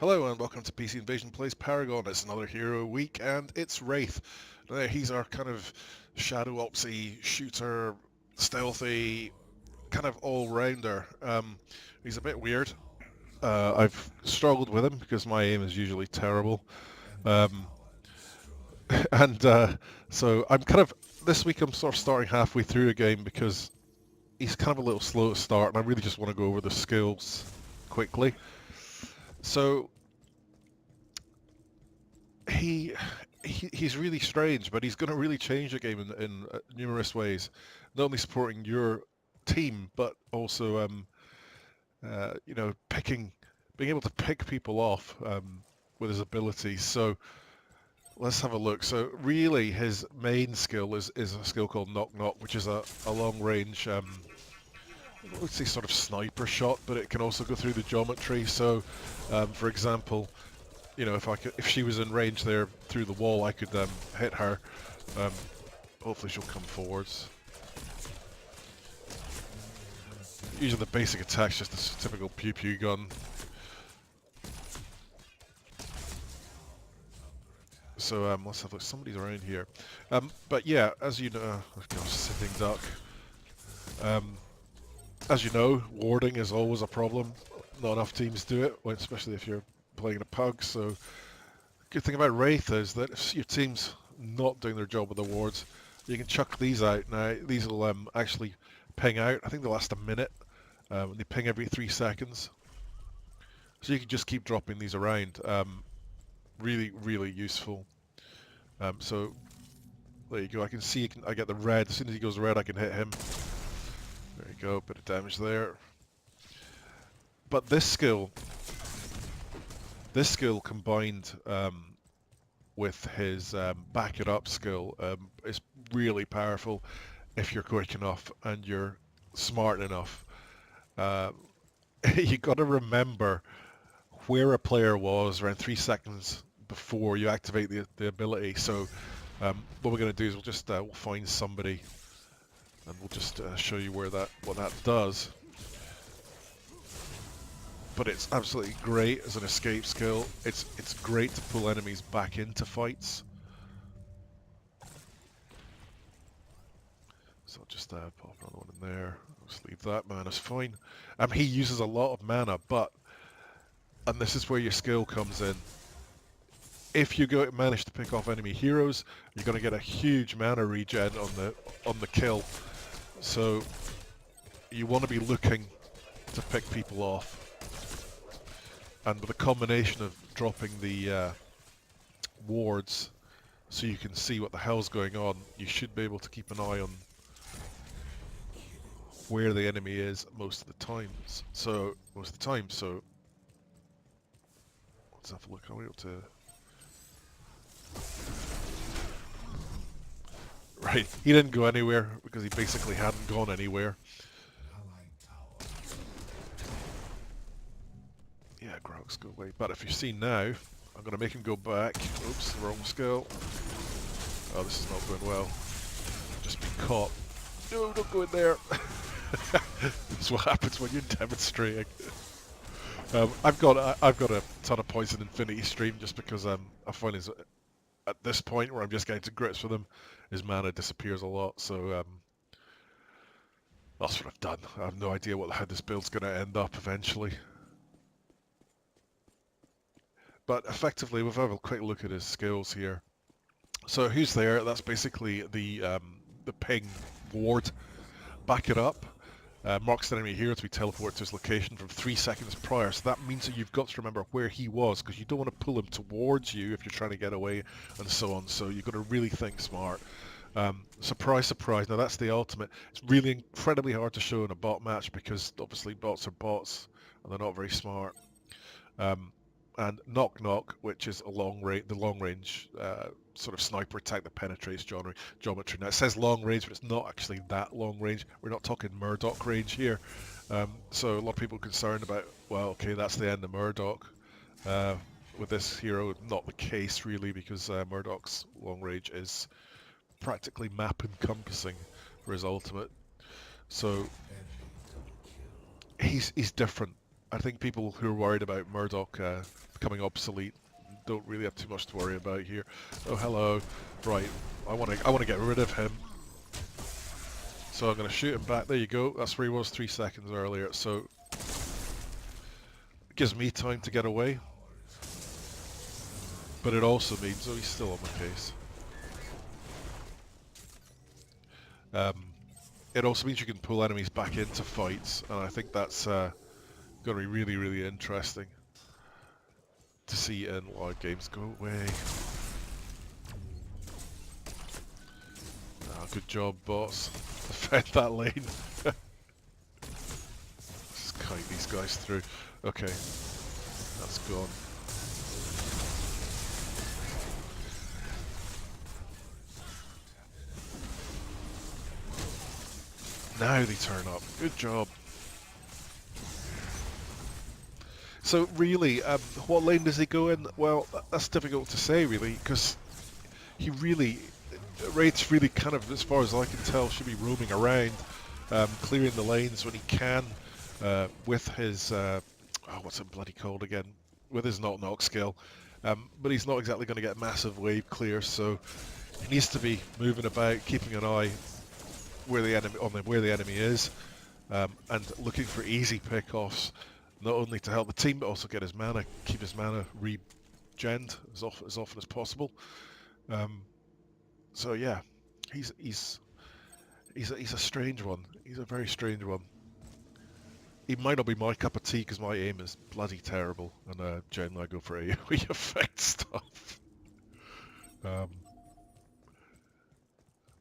Hello and welcome to PC Invasion Plays Paragon. It's another hero week and it's Wraith. Now, he's our kind of shadow opsy, shooter, stealthy, kind of all-rounder. He's a bit weird. I've struggled with him because my aim is usually terrible. Um, and so I'm kind of, this week I'm sort of starting halfway through a game because he's kind of a little slow to start and I really just want to go over the skills quickly. So he's really strange, but he's going to really change the game in numerous ways. Not only supporting your team, but also being able to pick people off with his abilities. So let's have a look. So really, his main skill is a skill called Knock Knock, which is a long range. Let's say sort of sniper shot, but it can also go through the geometry. So, for example, you know, if she was in range there through the wall, I could hit her. Hopefully she'll come forwards. Using the basic attacks, just a typical pew pew gun. So let's have a look. Somebody's around here. But yeah, as you know, oh gosh, sitting duck. As you know, warding is always a problem. Not enough teams do it, especially if you're playing in a pug. So good thing about Wraith is that if your team's not doing their job with the wards, you can chuck these out. Now, these will actually ping out. I think they last a minute. They ping every 3 seconds. So you can just keep dropping these around. Really, really useful. So there you go. I can see I get the red. As soon as he goes red, I can hit him. There you go. Bit of damage there. But this skill combined with his back it up skill is really powerful if you're quick enough and you're smart enough. You got to remember where a player was around 3 seconds before you activate the ability. So what we're going to do is we'll find somebody and we'll just show you what that does. But it's absolutely great as an escape skill. It's great to pull enemies back into fights. So I'll just pop another one in there. I'll just leave that. Mana's fine. He uses a lot of mana, and this is where your skill comes in. If you manage to pick off enemy heroes, you're going to get a huge mana regen on the kill. So you want to be looking to pick people off. And with a combination of dropping the wards so you can see what the hell's going on, you should be able to keep an eye on where the enemy is most of the time. So let's have a look. Are we able to? Right, he didn't go anywhere because he basically hadn't gone anywhere. Yeah, Grox, go away. But if you see now, I'm going to make him go back. Oops, wrong skill. Oh, this is not going well. Just been caught. No, don't go in there. That's what happens when you're demonstrating. I've got a ton of points in Infinity Stream just because I find at this point where I'm just getting to grips with him, his mana disappears a lot. So that's what I've done. I have no idea how this build's going to end up eventually. But effectively, we'll have a quick look at his skills here. So who's there? That's basically the ping ward. Back it up. Marks the enemy hero to be teleported to his location from 3 seconds prior. So that means that you've got to remember where he was, because you don't want to pull him towards you if you're trying to get away and so on. So you've got to really think smart. Surprise, surprise. Now that's the ultimate. It's really incredibly hard to show in a bot match because obviously bots are bots and they're not very smart. And Knock Knock, which is the long range sort of sniper attack that penetrates geometry. Now it says long range, but it's not actually that long range. We're not talking Murdock range here. So a lot of people are concerned about, well, okay, that's the end of Murdock. With this hero, not the case really, because Murdock's long range is practically map encompassing for his ultimate. So he's different. I think people who are worried about Murdock becoming obsolete. Don't really have too much to worry about here. Oh, hello. Right, I want to get rid of him. So I'm going to shoot him back. There you go. That's where he was 3 seconds earlier. So it gives me time to get away. But it also means, oh, he's still on my case. It also means you can pull enemies back into fights, and I think that's going to be really, really interesting to see in live games. Go away. Ah, good job, boss. Fed that lane. Just kite these guys through. Okay, that's gone. Now they turn up. Good job. So really, what lane does he go in? Well, that's difficult to say really, because he really, Wraith's really kind of, as far as I can tell, should be roaming around, clearing the lanes when he can, with his, what's it bloody called again? With his knock-knock skill. But he's not exactly going to get massive wave clear, so he needs to be moving about, keeping an eye where the enemy is, and looking for easy pickoffs, not only to help the team but also get his mana, keep his mana regened as often as possible. So yeah, he's a strange one. He's a very strange one. He might not be my cup of tea because my aim is bloody terrible, and generally I go for AoE effect stuff.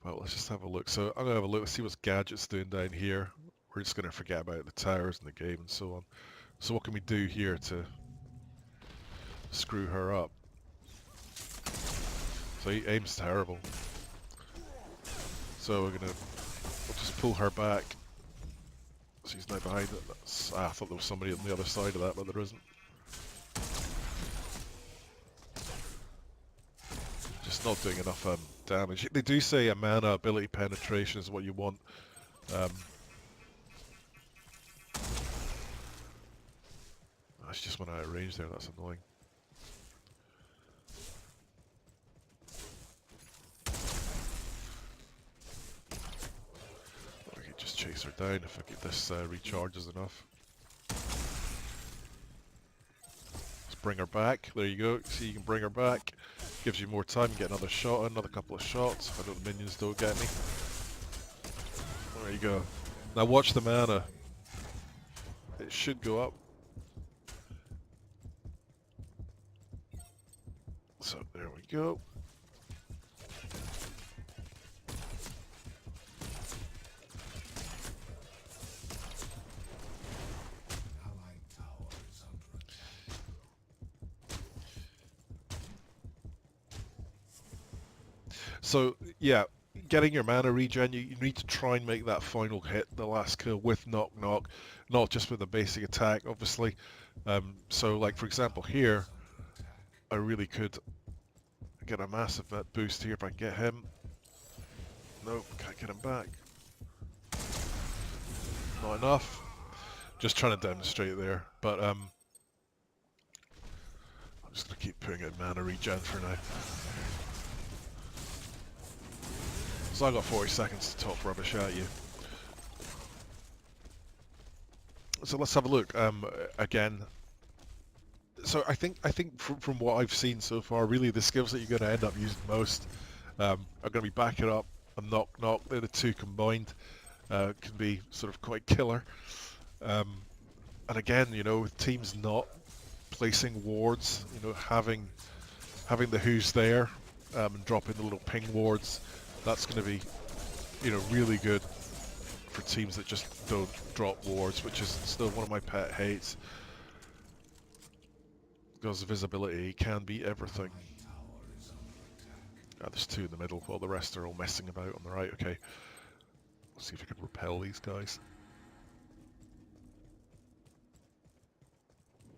Well, let's just have a look. So I'm going to have a look, let's see what Gadget's doing down here. We're just going to forget about the towers and the game and so on. So what can we do here to screw her up? So he aims terrible. So we'll just pull her back. She's now behind it. I thought there was somebody on the other side of that, but there isn't. Just not doing enough damage. They do say a mana ability penetration is what you want. I just went out of range there, that's annoying. I can just chase her down if I get this recharges enough. Let's bring her back. There you go. See, you can bring her back. Gives you more time, get another shot in, another couple of shots. I know the minions don't get me. There you go. Now watch the mana. It should go up. So there we go. So yeah, getting your mana regen, you need to try and make that final hit, the last kill, with knock knock, not just with a basic attack, obviously. So like for example here, I really could get a massive net boost here if I can get him. Nope, can't get him back. Not enough. Just trying to demonstrate there, but I'm just gonna keep putting in mana regen for now. So I got 40 seconds to talk rubbish at you. So let's have a look again. So I think from what I've seen so far, really the skills that you're going to end up using most are going to be Back It Up and Knock Knock. They're the two combined. Can be sort of quite killer. And again, you know, with teams not placing wards, you know, having the who's there and dropping the little ping wards, that's going to be, you know, really good for teams that just don't drop wards, which is still one of my pet hates. Because visibility can be everything. There's two in the middle while the rest are all messing about on the right. Okay, let's see if we can repel these guys.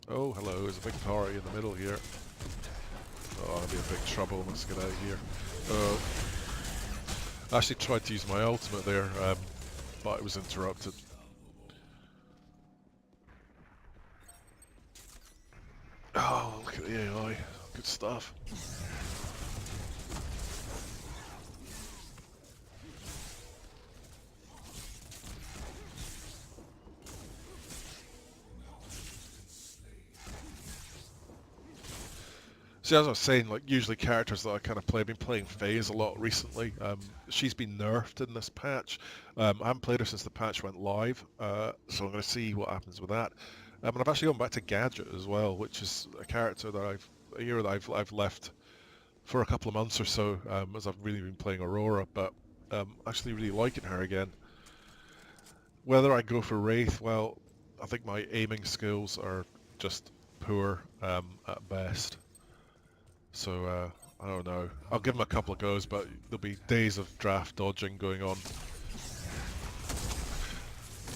Oh, hello, there's a big party in the middle here. Oh, I'll be in big trouble. Let's get out of here. I actually tried to use my ultimate there, but it was interrupted. Oh, look the AI. Good stuff. See, as I was saying, like usually characters that I kind of play, I've been playing Phase a lot recently. She's been nerfed in this patch. I haven't played her since the patch went live, so I'm going to see what happens with that. And I've actually gone back to Gadget as well, which is a character that I've left for a couple of months or so, as I've really been playing Aurora, but actually really liking her again. Whether I go for Wraith, well, I think my aiming skills are just poor at best. So, I don't know. I'll give him a couple of goes, but there'll be days of draft dodging going on.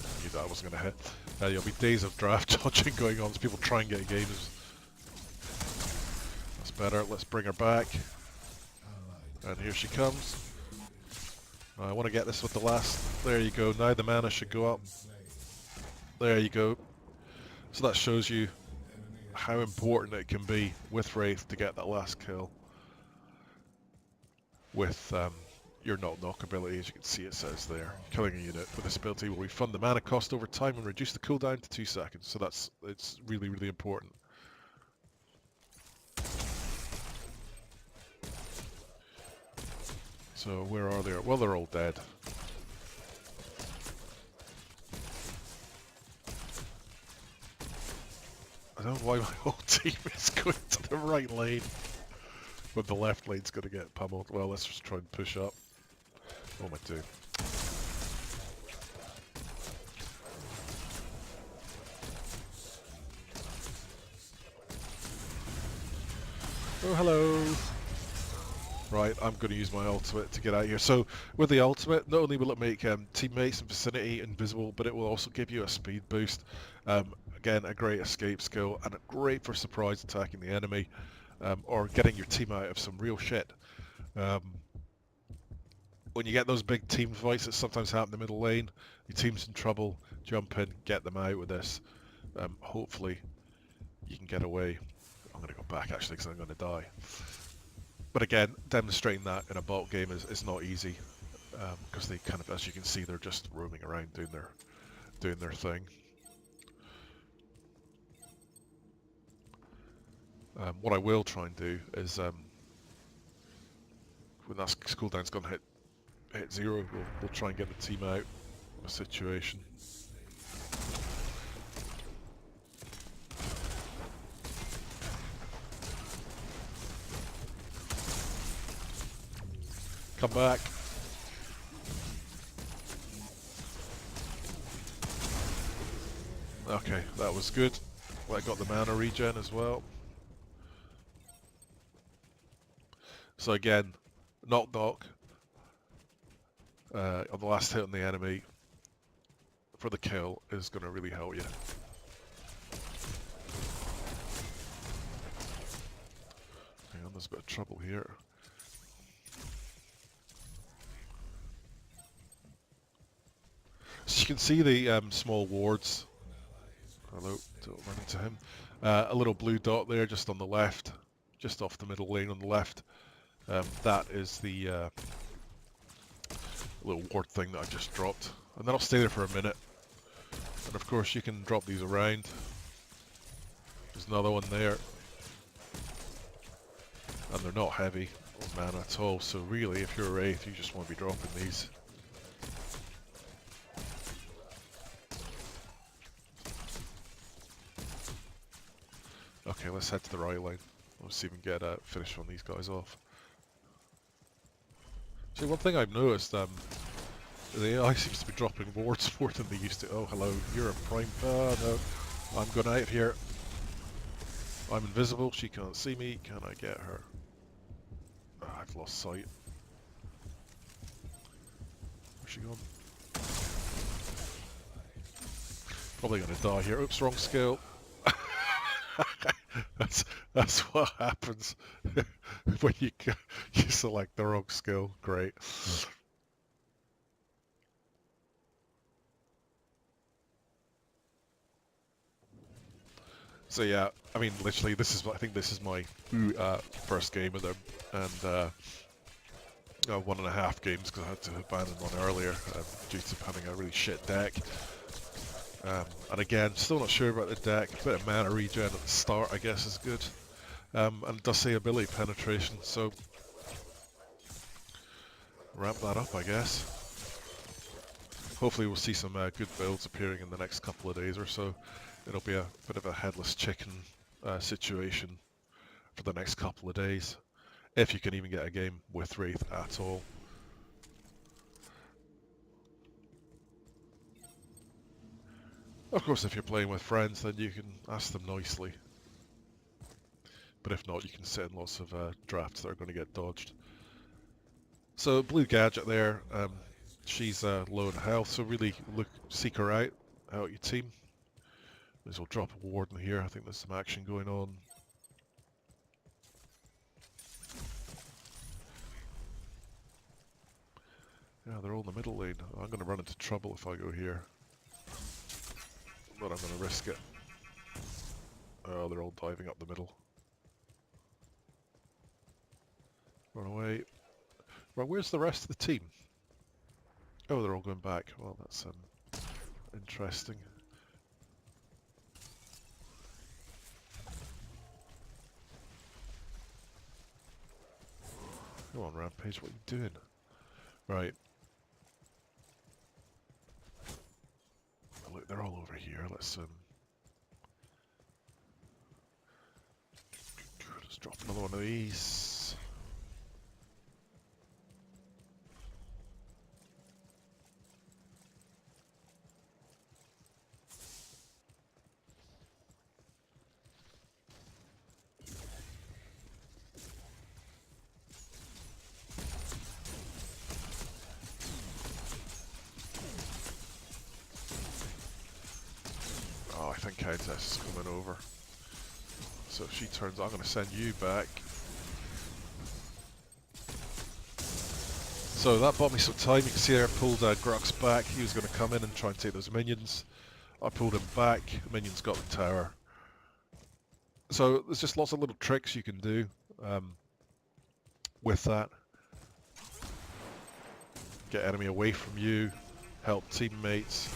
I knew that I wasn't going to hit. There'll be days of draft dodging going on as people try and get games. That's better. Let's bring her back. And here she comes. I want to get this with the last. There you go. Now the mana should go up. There you go. So that shows you how important it can be with Wraith to get that last kill. With your knock ability, as you can see it says there. Killing a unit with this ability will refund the mana cost over time and reduce the cooldown to 2 seconds. So it's really, really important. So where are they? Well, they're all dead. I don't know why my whole team is going to the right lane, but the left lane's going to get pummeled. Well, let's just try and push up. What am I doing? Oh, hello. Right, I'm going to use my ultimate to get out of here. So, with the ultimate, not only will it make teammates and vicinity invisible, but it will also give you a speed boost. Again, a great escape skill, and great for surprise attacking the enemy, or getting your team out of some real shit. When you get those big team fights that sometimes happen in the middle lane, your team's in trouble, jump in, get them out with this. Hopefully, you can get away. I'm going to go back actually because I'm going to die. But again, demonstrating that in a bot game is not easy, because they kind of, as you can see, they're just roaming around doing their thing. What I will try and do is, when that cooldown's gone hit 0, we'll try and get the team out of a situation. Come back. Okay, that was good. Well, I got the mana regen as well. So again, knock on the last hit on the enemy for the kill is going to really help you. Hang on, there's a bit of trouble here. So you can see the small wards. Hello, don't run into him. A little blue dot there just on the left, just off the middle lane on the left. That is the little ward thing that I just dropped. And then I'll stay there for a minute. And of course you can drop these around. There's another one there. And they're not heavy on mana at all, so really if you're a Wraith you just want to be dropping these. Okay, let's head to the right lane. Let's see if we can get a finish on these guys off. See, one thing I've noticed, the AI seems to be dropping wards more than they used to. Oh, hello, you're a prime. Oh, no. I'm going out of here. I'm invisible, she can't see me. Can I get her? Oh, I've lost sight. Where's she gone? Probably going to die here. Oops, wrong skill. That's what happens when you select the wrong skill. Great. So yeah, I mean, literally, I think this is my first game with them, and 1.5 games because I had to abandon one earlier due to having a really shit deck. And again, still not sure about the deck. A bit of mana regen at the start, I guess, is good. And it does say ability penetration, so ramp that up, I guess. Hopefully we'll see some good builds appearing in the next couple of days or so. It'll be a bit of a headless chicken situation for the next couple of days, if you can even get a game with Wraith at all. Of course, if you're playing with friends, then you can ask them nicely. But if not, you can sit in lots of drafts that are going to get dodged. So, blue gadget there, she's low in health, so really seek her out your team. May as well drop a warden here. I think there's some action going on. Yeah, they're all in the middle lane. I'm going to run into trouble if I go here. But I'm going to risk it. Oh, they're all diving up the middle. Run away. Right, where's the rest of the team? Oh, they're all going back. Well, that's interesting. Come on, Rampage, what are you doing? Right. Look, they're all over here. Let's drop another one of these. Oh, I think Countess is coming over. So if she turns, I'm going to send you back. So that bought me some time. You can see there I pulled Grux back. He was going to come in and try and take those minions. I pulled him back. The minions got the tower. So there's just lots of little tricks you can do with that. Get enemy away from you. Help teammates.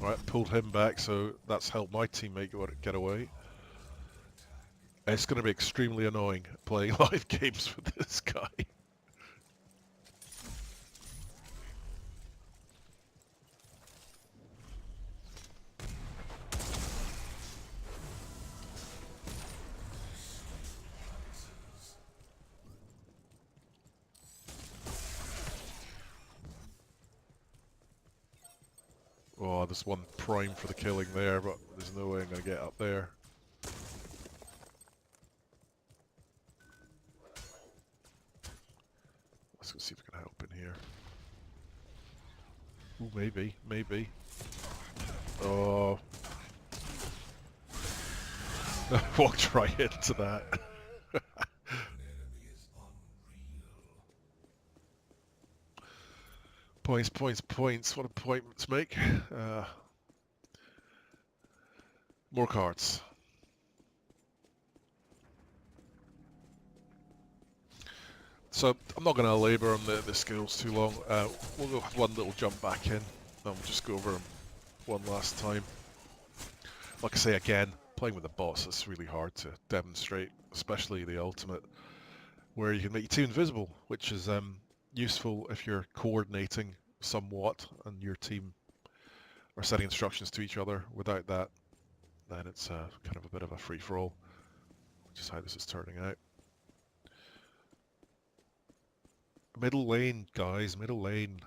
Right, pulled him back, so that's helped my teammate get away. It's going to be extremely annoying playing live games with this guy. Oh, there's one prime for the killing there, but there's no way I'm going to get up there. Let's go see if we can help in here. Ooh, maybe, maybe. Oh. Walked right into that. Points, points, points. What a point to make. More cards. So I'm not going to labour on the skills too long. We'll go have one little jump back in, and we'll just go over them one last time. Like I say again, playing with the bots is really hard to demonstrate, especially the ultimate, where you can make your team invisible, which is useful if you're coordinating somewhat and your team are setting instructions to each other. Without that, then it's kind of a bit of a free-for-all, which is how this is turning out. Middle lane, guys, middle lane.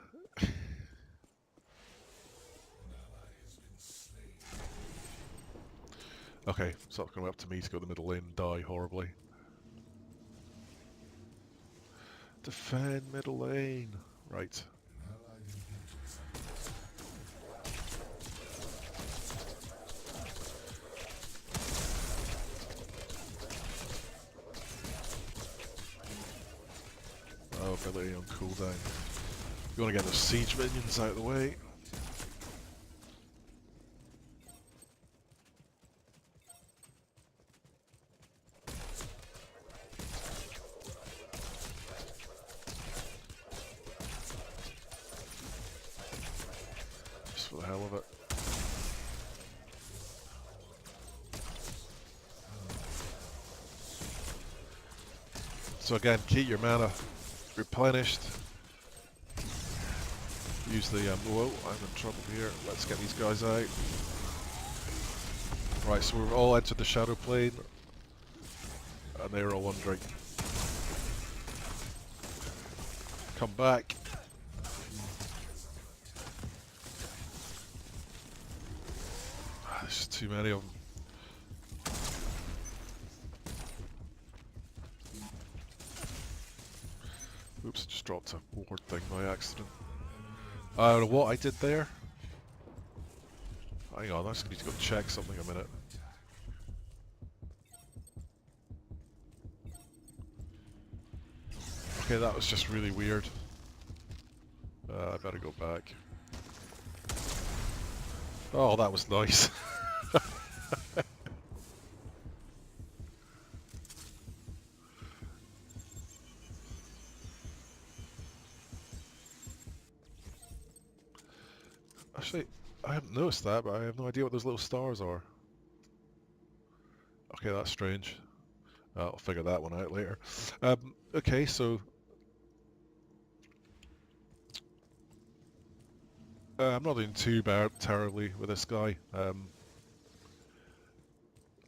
Okay, so it's going to be up to me to go to the middle lane and die horribly. Defend middle lane. Right. Oh, ability on cooldown. You want to get those siege minions out of the way. just for the hell of it. So again, keep your mana replenished. Use the, whoa, I'm in trouble here. Let's get these guys out. Right, so we've all entered the shadow plane. And they're all wondering. Come back. There's just too many of them. Oops, I just dropped a ward thing by accident. I don't know what I did there. Hang on, I just need to go check something a minute. Okay, that was just really weird. I better go back. Oh, that was nice. Actually, I haven't noticed that, but I have no idea what those little stars are. Okay, that's strange. I'll figure that one out later. Okay, so... I'm not doing too terribly with this guy.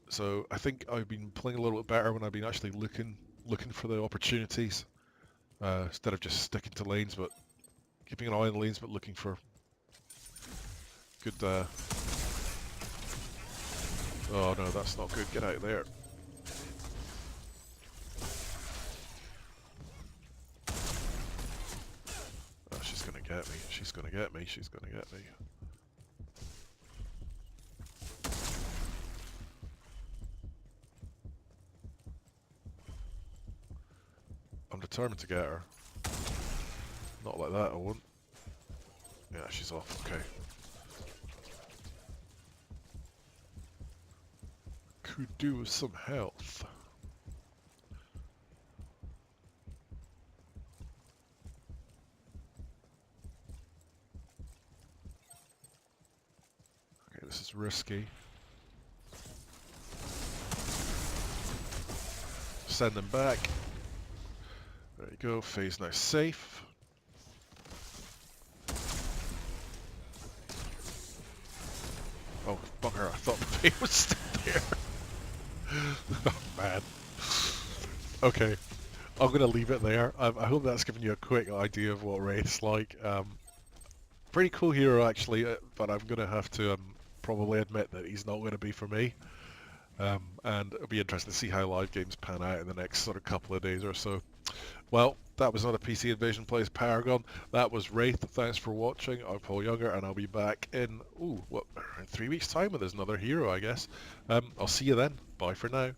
So I think I've been playing a little bit better when I've been actually looking for the opportunities. Instead of just sticking to lanes, but keeping an eye on the lanes, but looking for good... Oh no, that's not good. Get out of there. Oh, she's gonna get me. She's gonna get me. She's gonna get me. I'm determined to get her. Not like that, I won't. Yeah, she's off. Okay. Could do with some health. Okay, this is risky. Send them back. There you go, phase now safe. Oh, bugger, I thought the phase was still there. Oh, man. Okay, I'm going to leave it there. I hope that's given you a quick idea of what Wraith's like. Pretty cool hero, actually, but I'm going to have to probably admit that he's not going to be for me. And it'll be interesting to see how live games pan out in the next sort of couple of days or so. Well, that was not a PC Invasion Plays Paragon. That was Wraith. Thanks for watching. I'm Paul Younger, and I'll be back in, in 3 weeks' time with another hero, I guess. I'll see you then. Bye for now.